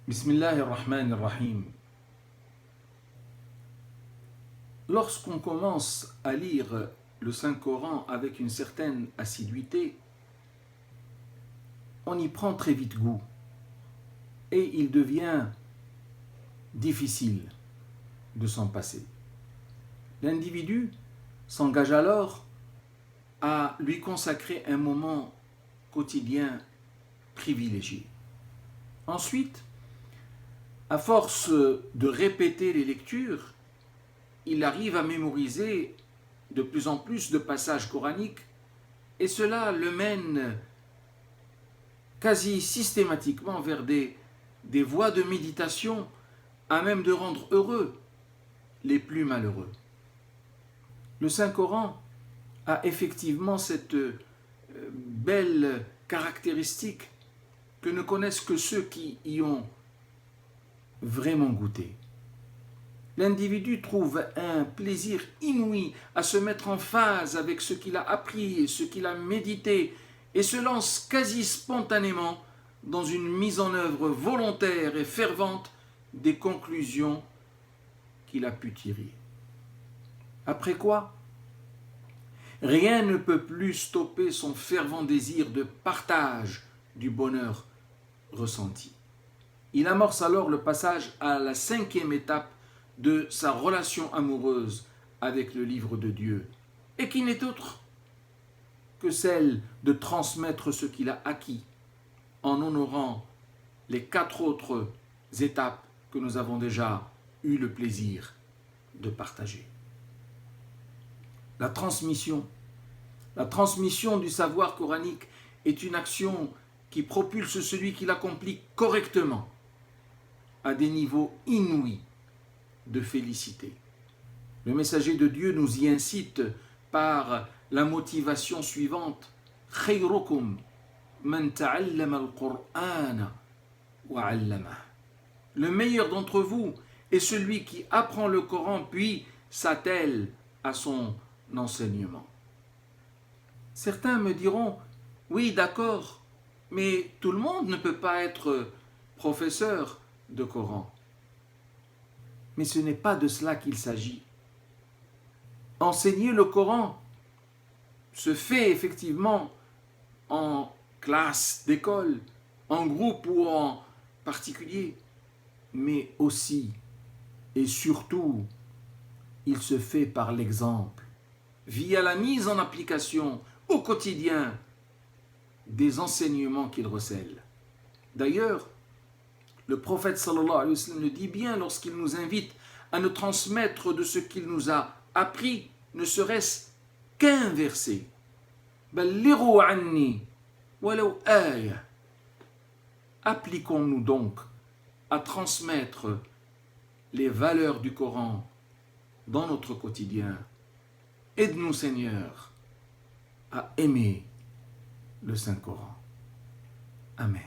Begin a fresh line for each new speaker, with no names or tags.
Bismillahirrahmanirrahim. Lorsqu'on commence à lire le Saint-Coran avec une certaine assiduité, on y prend très vite goût et il devient difficile de s'en passer. L'individu s'engage alors à lui consacrer un moment quotidien privilégié. Ensuite, à force de répéter les lectures, il arrive à mémoriser de plus en plus de passages coraniques et cela le mène quasi systématiquement vers des voies de méditation à même de rendre heureux les plus malheureux. Le Saint-Coran a effectivement cette belle caractéristique que ne connaissent que ceux qui y ont vraiment goûté. L'individu trouve un plaisir inouï à se mettre en phase avec ce qu'il a appris et ce qu'il a médité et se lance quasi spontanément dans une mise en œuvre volontaire et fervente des conclusions qu'il a pu tirer. Après quoi, rien ne peut plus stopper son fervent désir de partage du bonheur ressenti. Il amorce alors le passage à la 5e étape de sa relation amoureuse avec le livre de Dieu, et qui n'est autre que celle de transmettre ce qu'il a acquis en honorant les 4 autres étapes que nous avons déjà eu le plaisir de partager. La transmission du savoir coranique est une action qui propulse celui qui l'accomplit correctement à des niveaux inouïs de félicité. Le messager de Dieu nous y incite par la motivation suivante: Khayrukum man ta'allama al-Qur'ana wa 'allamahu. Le meilleur d'entre vous est celui qui apprend le Coran puis s'attelle à son enseignement. Certains me diront: oui, d'accord, mais tout le monde ne peut pas être professeur de Coran. Mais ce n'est pas de cela qu'il s'agit. Enseigner le Coran se fait effectivement en classe d'école, en groupe ou en particulier, mais aussi et surtout, il se fait par l'exemple, via la mise en application au quotidien des enseignements qu'il recèle. D'ailleurs, le prophète sallallahu alayhi wa sallam le dit bien lorsqu'il nous invite à nous transmettre de ce qu'il nous a appris, ne serait-ce qu'un verset. Ballighu anni walau aya. Appliquons-nous donc à transmettre les valeurs du Coran dans notre quotidien. Aide-nous, Seigneur, à aimer le Saint-Coran. Amen.